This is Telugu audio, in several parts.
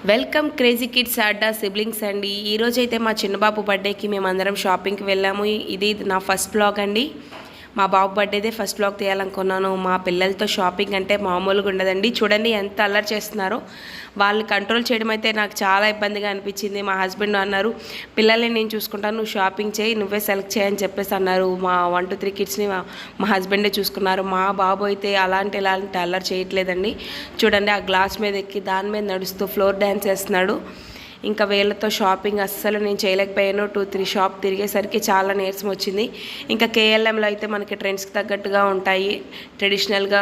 వెల్కమ్ క్రేజీ కిడ్స్ అడ్డా సిబ్లింగ్స్ అండి. ఈరోజు అయితే మా చిన్న బాబు బర్త్డేకి మేమందరం షాపింగ్కి వెళ్ళాము. ఇది నా ఫస్ట్ బ్లాగ్ అండి. మా బాబు బర్త్డేదే ఫస్ట్ బ్లాగ్ తీయాలనుకున్నాను. మా పిల్లలతో షాపింగ్ అంటే మామూలుగా ఉండదండి. చూడండి ఎంత అల్లరి చేస్తున్నారో. వాళ్ళు కంట్రోల్ చేయడం అయితే నాకు చాలా ఇబ్బందిగా అనిపించింది. మా హస్బెండ్ అన్నారు, పిల్లల్ని నేను చూసుకుంటాను, నువ్వు షాపింగ్ చేయి, నువ్వే సెలెక్ట్ చేయని చెప్పేసి అన్నారు. మా 1 to 3 కిడ్స్ని మా హస్బెండే చూసుకున్నారు. మా బాబు అయితే అలాంటి అల్లరి చేయట్లేదండి. చూడండి ఆ గ్లాస్ మీద ఎక్కి దాని మీద నడుస్తూ ఫ్లోర్ డ్యాన్స్ చేస్తున్నాడు. ఇంకా వీళ్ళతో షాపింగ్ అస్సలు నేను చేయలేకపోయాను. 2-3 షాప్ తిరిగేసరికి చాలా నీరసం వచ్చింది. ఇంకా కేఎల్ఎంలో అయితే మనకి ట్రెండ్స్కి తగ్గట్టుగా ఉంటాయి, ట్రెడిషనల్గా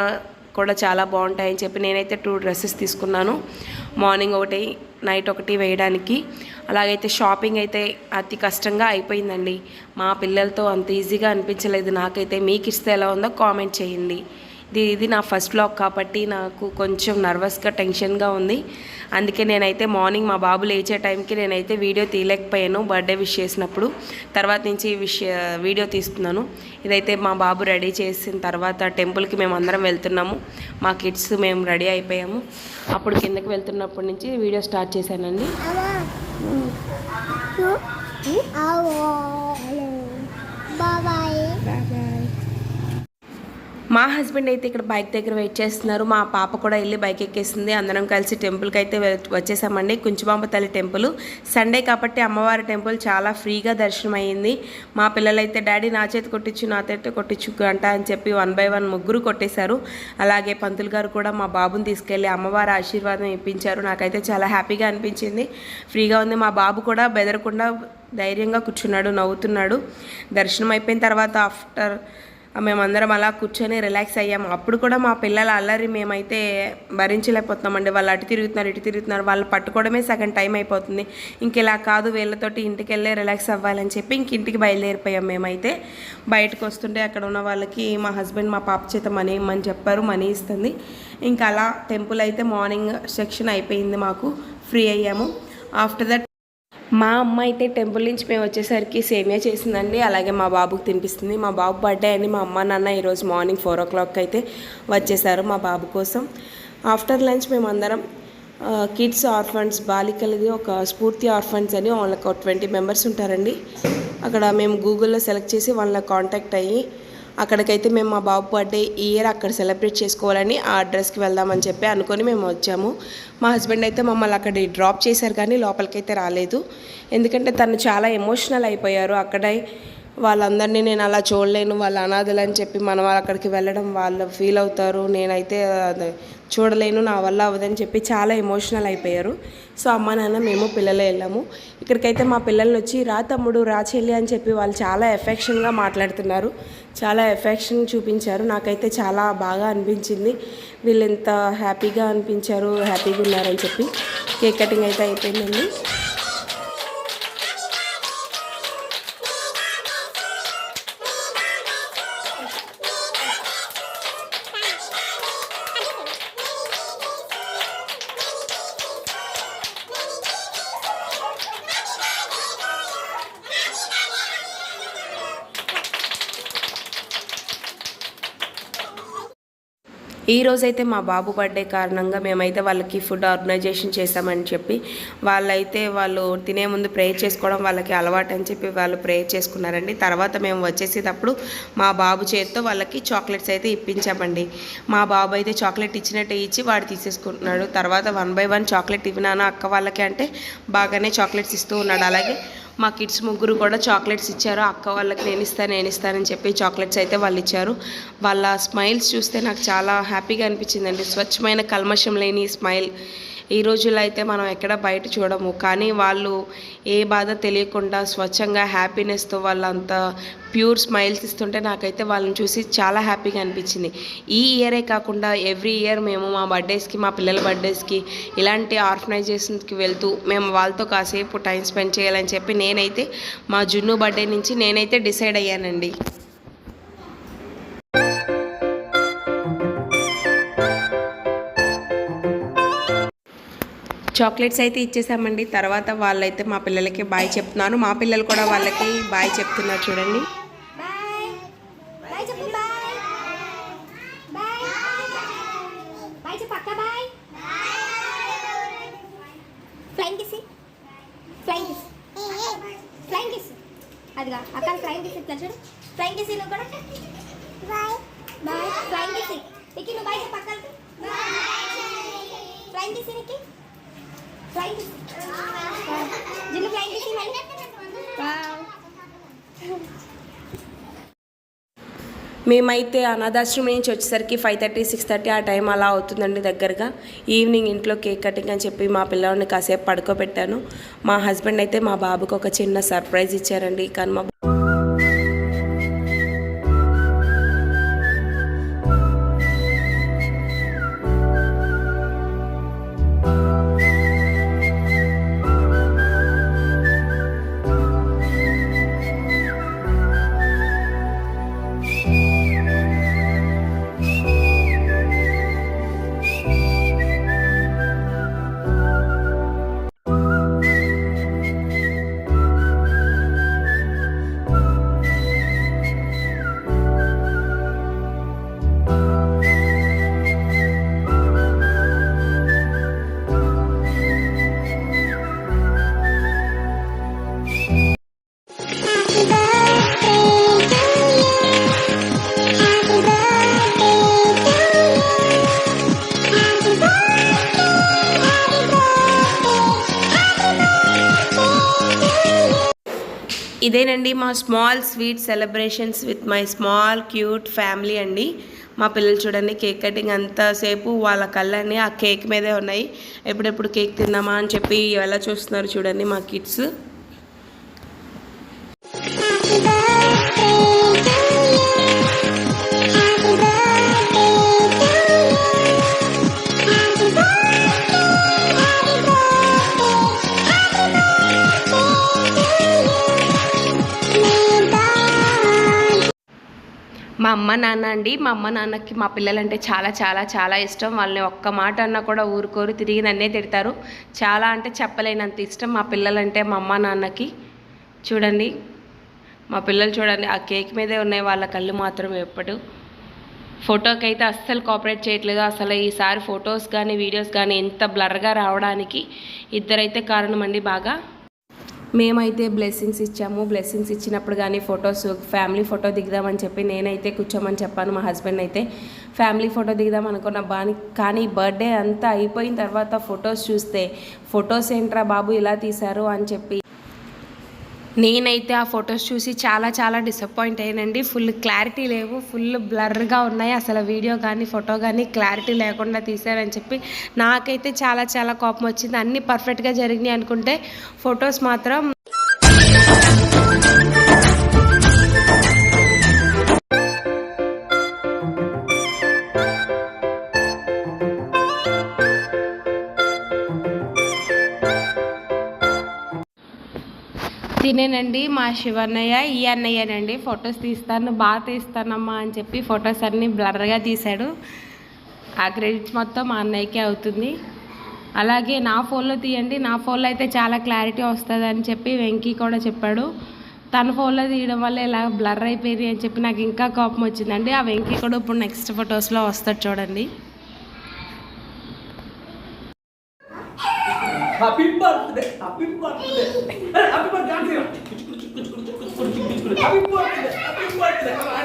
కూడా చాలా బాగుంటాయని చెప్పి నేనైతే 2 డ్రెస్సెస్ తీసుకున్నాను. మార్నింగ్ ఒకటి, నైట్ ఒకటి వేయడానికి. అలాగైతే షాపింగ్ అయితే అతి కష్టంగా అయిపోయిందండి. మా పిల్లలతో అంత ఈజీగా అనిపించలేదు నాకైతే. మీకు ఇస్తే ఎలా ఉందో కామెంట్ చేయండి. ఇది నా ఫస్ట్ బ్లాగ్ కాబట్టి నాకు కొంచెం నర్వస్గా టెన్షన్గా ఉంది. అందుకే నేనైతే మార్నింగ్ మా బాబు లేచే టైంకి నేనైతే వీడియో తీయలేకపోయాను. బర్త్డే విష్ చేసినప్పుడు తర్వాత నుంచి వీడియో తీస్తున్నాను. ఇదైతే మా బాబు రెడీ చేసిన తర్వాత టెంపుల్కి మేము అందరం వెళ్తున్నాము. మా కిడ్స్ మేము రెడీ అయిపోయాము. అప్పుడు కిందకి వెళ్తున్నప్పటి నుంచి వీడియో స్టార్ట్ చేశానండి. మా హస్బెండ్ అయితే ఇక్కడ బైక్ దగ్గర వెయిట్ చేస్తున్నారు. మా పాప కూడా వెళ్ళి బైక్ ఎక్కేసింది. అందరం కలిసి టెంపుల్కి అయితే వచ్చేసామండి. కుంచుమాంబ తల్లి టెంపుల్. సండే కాబట్టి అమ్మవారి టెంపుల్ చాలా ఫ్రీగా దర్శనం అయ్యింది. మా పిల్లలైతే డాడీ నా చేతి కొట్టించు, నా చేతి కొట్టించు అంట అని చెప్పి 1 by 1 ముగ్గురు కొట్టేశారు. అలాగే పంతులు గారు కూడా మా బాబుని తీసుకెళ్ళి అమ్మవారి ఆశీర్వాదం ఇప్పించారు. నాకైతే చాలా హ్యాపీగా అనిపించింది. ఫ్రీగా ఉంది. మా బాబు కూడా బెదరకుండా ధైర్యంగా కూర్చున్నాడు, నవ్వుతున్నాడు. దర్శనం అయిపోయిన తర్వాత ఆఫ్టర్ మేమందరం అలా కూర్చొని రిలాక్స్ అయ్యాము. అప్పుడు కూడా మా పిల్లల అల్లరి మేమైతే భరించలేకపోతున్నామండి. వాళ్ళు అటు తిరుగుతున్నారు, ఇటు తిరుగుతున్నారు. వాళ్ళు పట్టుకోవడమే సగం టైం అయిపోతుంది. ఇంక ఇలా కాదు, వీళ్ళతోటి ఇంటికి వెళ్ళి రిలాక్స్ అవ్వాలని చెప్పి ఇంటికి బయలుదేరిపోయాం. మేమైతే బయటకు వస్తుంటే అక్కడ ఉన్న వాళ్ళకి మా హస్బెండ్ మా పాప చేత మనీ ఇమ్మని చెప్పారు. మనీ ఇస్తుంది. ఇంకా అలా టెంపుల్ అయితే మార్నింగ్ సెక్షన్ అయిపోయింది. మాకు ఫ్రీ అయ్యాము. ఆఫ్టర్ దట్ మా అమ్మ అయితే టెంపుల్ నుంచి మేము వచ్చేసరికి సేమియా చేసిందండి. అలాగే మా బాబుకి తినిపిస్తుంది. మా బాబు బర్త్డే అని మా అమ్మ నాన్న ఈరోజు మార్నింగ్ 4 o'clock అయితే వచ్చేసారు మా బాబు కోసం. ఆఫ్టర్ లంచ్ మేమందరం కిడ్స్ ఆర్ఫన్స్, బాలికలది ఒక స్ఫూర్తి ఆర్ఫన్స్ అని వాళ్ళకి ఒక 20 members ఉంటారండి. అక్కడ మేము గూగుల్లో సెలెక్ట్ చేసి వాళ్ళని కాంటాక్ట్ అయ్యి అక్కడికైతే మేము మా బాబు బర్త్డే ఈ ఇయర్ అక్కడ సెలబ్రేట్ చేసుకోవాలని ఆ అడ్రస్కి వెళ్దామని చెప్పి అనుకొని మేము వచ్చాము. మా హస్బెండ్ అయితే మమ్మల్ని అక్కడ డ్రాప్ చేశారు కానీ లోపలికైతే రాలేదు. ఎందుకంటే తను చాలా ఎమోషనల్ అయిపోయారు. అక్కడే వాళ్ళందరినీ నేను అలా చూడలేను, వాళ్ళ అనాథలు అని చెప్పి మనం అక్కడికి వెళ్ళడం వాళ్ళు ఫీల్ అవుతారు, నేనైతే చూడలేను, నా వల్ల అవ్వదని చెప్పి చాలా ఎమోషనల్ అయిపోయారు. సో అమ్మ నాన్న మేము పిల్లలే వెళ్ళాము. ఇక్కడికైతే మా పిల్లల్ని వచ్చి రా తమ్ముడు, రా చెల్లి అని చెప్పి వాళ్ళు చాలా ఎఫెక్షన్గా మాట్లాడుతున్నారు. చాలా ఎఫెక్షన్ చూపించారు. నాకైతే చాలా బాగా అనిపించింది. వీళ్ళు ఎంత హ్యాపీగా అనిపించారు, హ్యాపీగా ఉన్నారని చెప్పి. కేక్ కటింగ్ అయితే అయిపోయిందండి. ఈ రోజైతే మా బాబు బర్త్డే కారణంగా మేమైతే వాళ్ళకి ఫుడ్ ఆర్గనైజేషన్ చేసామని చెప్పి వాళ్ళు తినే ముందు ప్రేయర్ చేసుకోవడం వాళ్ళకి అలవాటు అని చెప్పి వాళ్ళు ప్రేయర్ చేసుకున్నారండి. తర్వాత మేము వచ్చేసేటప్పుడు మా బాబు చేతితో వాళ్ళకి చాక్లెట్స్ అయితే ఇప్పించామండి. మా బాబు అయితే చాక్లెట్ ఇచ్చినట్టే ఇచ్చి వాడు తీసేసుకుంటున్నాడు. తర్వాత 1 by 1 చాక్లెట్ ఇవ్వనాను అక్క వాళ్ళకి అంటే బాగానే చాక్లెట్స్ ఇస్తూ ఉన్నాడు. అలాగే మా కిడ్స్ ముగ్గురు కూడా చాక్లెట్స్ ఇచ్చారు. అక్క వాళ్ళకి నేను ఇస్తానని చెప్పి చాక్లెట్స్ అయితే వాళ్ళు ఇచ్చారు. వాళ్ళ స్మైల్స్ చూస్తే నాకు చాలా హ్యాపీగా అనిపించిందండి. స్వచ్ఛమైన కల్మషం లేని స్మైల్. ఈ రోజుల్లో అయితే మనం ఎక్కడ బయట చూడము, కానీ వాళ్ళు ఏ బాధ తెలియకుండా స్వచ్ఛంగా హ్యాపీనెస్తో వాళ్ళంతా ప్యూర్ స్మైల్స్ ఇస్తుంటే నాకైతే వాళ్ళని చూసి చాలా హ్యాపీగా అనిపించింది. ఈ ఇయరే కాకుండా ఎవ్రీ ఇయర్ మేము మా బర్త్డేస్కి, మా పిల్లల బర్త్డేస్కి ఇలాంటి ఆర్గనైజేషన్స్కి వెళ్తూ మేము వాళ్ళతో కాసేపు టైం స్పెండ్ చేయాలని చెప్పి నేనైతే మా జున్ను బర్త్డే నుంచి నేనైతే డిసైడ్ అయ్యానండి. చాక్లెట్స్ అయితే ఇచ్చేసామండి. తర్వాత వాళ్ళైతే మా పిల్లలకి బాయ్ చెప్తున్నారు. మా పిల్లలు కూడా వాళ్ళకి బాయ్ చెప్తున్నారు. చూడండి. ఫ్లైయింగ్ కిస్ ఇట్లా చూడు. ఫ్లైయింగ్ కిస్ నువ్వు కూడా. Bye bye. ఫ్లైయింగ్ కిస్ ఇకి నువ్వు బయట పక్కకి. ఫ్లైయింగ్ కిస్ ఇకి. Flying kiss. జిన్ను ఫ్లైయింగ్ కిస్ మళ్ళీ. వావ్. మేమైతే అనాథాశ్రమం నుంచి వచ్చేసరికి 5:30 6:30 ఆ టైం అలా అవుతుందండి దగ్గరగా. ఈవినింగ్ ఇంట్లో కేక్ కటింగ్ అని చెప్పి మా పిల్లల్ని కాసేపు పడుకోబెట్టాను. మా హస్బెండ్ అయితే మా బాబుకి ఒక చిన్న సర్ప్రైజ్ ఇచ్చారండి. కానీ మా ఇదేనండి మా small sweet celebrations with my small cute family అండి. మా పిల్లలు చూడండి కేక్ కటింగ్ అంతసేపు వాళ్ళ కళ్ళని ఆ కేక్ మీదే ఉన్నాయి. ఎప్పుడెప్పుడు కేక్ తిన్నామా అని చెప్పి ఎలా చూస్తున్నారు చూడండి మా కిడ్స్. మా అమ్మ నాన్న అండి, మా అమ్మ నాన్నకి మా పిల్లలంటే చాలా చాలా చాలా ఇష్టం. వాళ్ళని ఒక్క మాట అన్నా కూడా ఊరుకోరు, తిరిగి నన్నే తిడతారు. చాలా అంటే చెప్పలేనంత ఇష్టం మా పిల్లలంటే మా అమ్మ నాన్నకి. చూడండి మా పిల్లలు చూడండి ఆ కేక్ మీదే ఉన్నాయి వాళ్ళ కళ్ళు మాత్రం. ఎప్పుడు ఫోటోకి అయితే అస్సలు కోఆపరేట్ చేయట్లేదు. అసలు ఈసారి ఫొటోస్ కానీ వీడియోస్ కానీ ఎంత బ్లర్గా రావడానికి ఇద్దరైతే కారణం అండి బాగా. మేమైతే బ్లెస్సింగ్స్ ఇచ్చాము. బ్లెస్సింగ్స్ ఇచ్చినప్పుడు కానీ ఫొటోస్ ఫ్యామిలీ ఫోటో దిగుదామని చెప్పి నేనైతే కూర్చోమని చెప్పాను. మా హస్బెండ్ అయితే ఫ్యామిలీ ఫోటో దిగుదాం అనుకున్న కానీ బర్త్డే అంతా అయిపోయిన తర్వాత ఫొటోస్ చూస్తే ఫొటోస్ ఏంట్రా బాబు ఇలా తీశారు అని చెప్పి నేనైతే ఆ ఫొటోస్ చూసి చాలా చాలా డిసప్పాయింట్ అయ్యానండి. ఫుల్ క్లారిటీ లేవు, ఫుల్ బ్లర్గా ఉన్నాయి. అసలు వీడియో కానీ ఫోటో కానీ క్లారిటీ లేకుండా తీశారని చెప్పి నాకైతే చాలా చాలా కోపం వచ్చింది. అన్నీ పర్ఫెక్ట్గా జరిగినాయి అనుకుంటే ఫొటోస్ మాత్రం తినేనండి. మా శివన్నయ్య ఈ అన్నయ్యనండి ఫొటోస్ తీస్తాను బాగా తీస్తానమ్మా అని చెప్పి ఫొటోస్ అన్నీ బ్లర్గా తీశాడు. ఆ క్రెడిట్స్ మొత్తం మా అన్నయ్యకే అవుతుంది. అలాగే నా ఫోన్లో తీయండి, నా ఫోన్లో అయితే చాలా క్లారిటీ వస్తుంది అని చెప్పి వెంకీ కూడా చెప్పాడు. తన ఫోన్లో తీయడం వల్ల ఇలా బ్లర్ అయిపోయింది అని చెప్పి నాకు ఇంకా కోపం వచ్చిందండి. ఆ వెంకీ కూడా ఇప్పుడు నెక్స్ట్ ఫొటోస్లో వస్తాడు చూడండి. Happy birthday, happy birthday, happy birthday, happy birthday, happy birthday.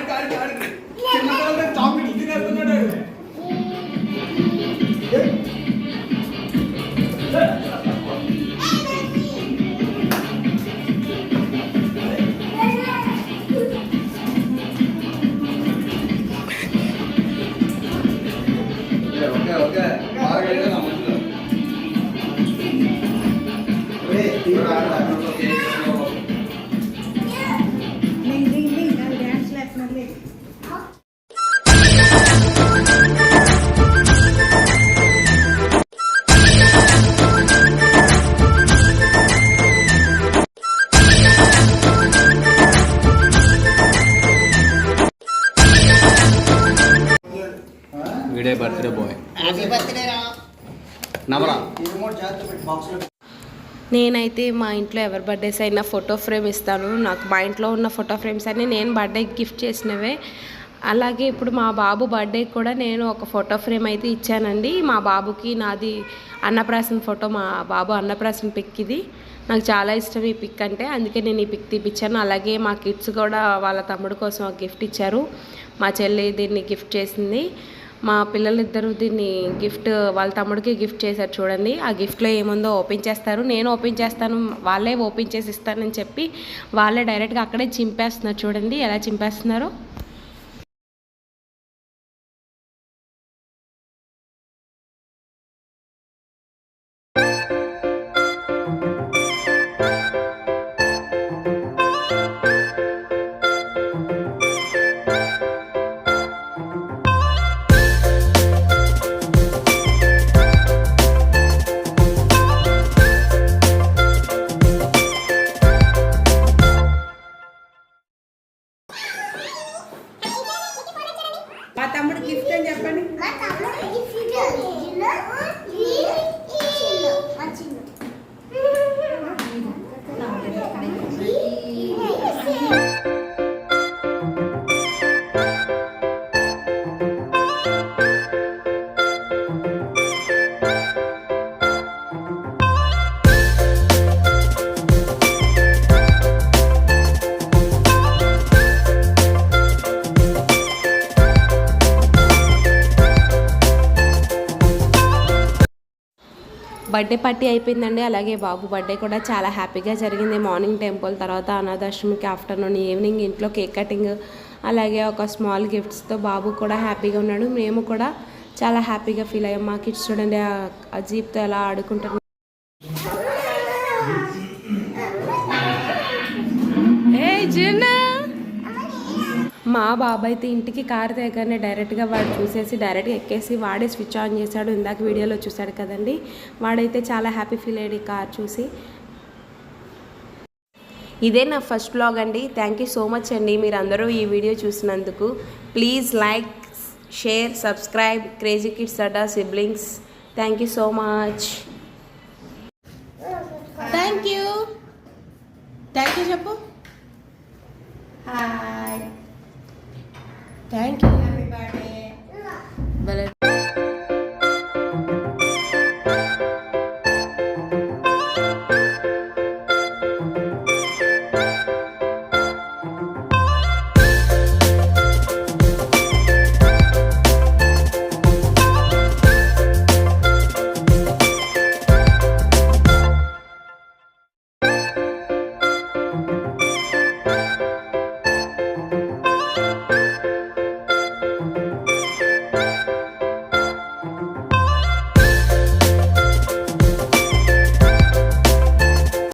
చిన్నపిల్లలకి చాక్లెట్ తినేస్తున్నాడు. ఓకే వీడే బర్త్డే బాయ్. నవరా నేనైతే మా ఇంట్లో ఎవరి బర్త్డేస్ అయినా ఫోటో ఫ్రేమ్ ఇస్తాను. నాకు మా ఇంట్లో ఉన్న ఫోటో ఫ్రేమ్స్ అన్నీ నేను బర్త్డేకి గిఫ్ట్ చేసినవే. అలాగే ఇప్పుడు మా బాబు బర్త్డేకి కూడా నేను ఒక ఫోటో ఫ్రేమ్ అయితే ఇచ్చానండి. మా బాబుకి నాది అన్నప్రాసన ఫోటో, మా బాబు అన్నప్రాసన పిక్ ఇది. నాకు చాలా ఇష్టం ఈ పిక్ అంటే, అందుకే నేను ఈ పిక్ తీపిచ్చాను. అలాగే మా కిడ్స్ కూడా వాళ్ళ తమ్ముడు కోసం ఒక గిఫ్ట్ ఇచ్చారు. మా చెల్లి దీన్ని గిఫ్ట్ చేసింది. మా పిల్లలిద్దరూ దీన్ని గిఫ్ట్ వాళ్ళ తమ్ముడికి గిఫ్ట్ చేశారు. చూడండి ఆ గిఫ్ట్లో ఏముందో ఓపెన్ చేస్తారు. నేను ఓపెన్ చేస్తాను, వాళ్ళే ఓపెన్ చేసి ఇస్తానని చెప్పి వాళ్ళే డైరెక్ట్గా అక్కడే చింపేస్తున్నారు. చూడండి ఎలా చింపేస్తున్నారో. మా తమ్ముడు గిఫ్ట్ అని చెప్పండి. బర్త్డే పార్టీ అయిపోయిందండి. అలాగే బాబు బర్త్డే కూడా చాలా హ్యాపీగా జరిగింది. మార్నింగ్ టెంపుల్, తర్వాత అనాథాశ్రమికి ఆఫ్టర్నూన్, ఈవినింగ్ ఇంట్లో కేక్ కటింగ్, అలాగే ఒక స్మాల్ గిఫ్ట్స్తో బాబు కూడా హ్యాపీగా ఉన్నాడు. మేము కూడా చాలా హ్యాపీగా ఫీల్ అయ్యాం. మా కిడ్స్ చూడండి ఆ జీప్తో ఎలా ఆడుకుంటున్నారు. మా బాబు అయితే ఇంటికి కారు దిగగానే డైరెక్ట్గా వాడు చూసేసి డైరెక్ట్గా ఎక్కేసి వాడే స్విచ్ ఆన్ చేశాడు. ఇందాక వీడియోలో చూశాడు కదండి, వాడైతే చాలా హ్యాపీ ఫీల్ అయ్యాడు ఈ కార్ చూసి. ఇదే నా ఫస్ట్ బ్లాగ్ అండి. థ్యాంక్ యూ సో మచ్ అండి మీరందరూ ఈ వీడియో చూసినందుకు. Please like, share, subscribe crazy kids Adda siblings. Thank you so much. Thank you చెప్పు. హాయ్. Thank you.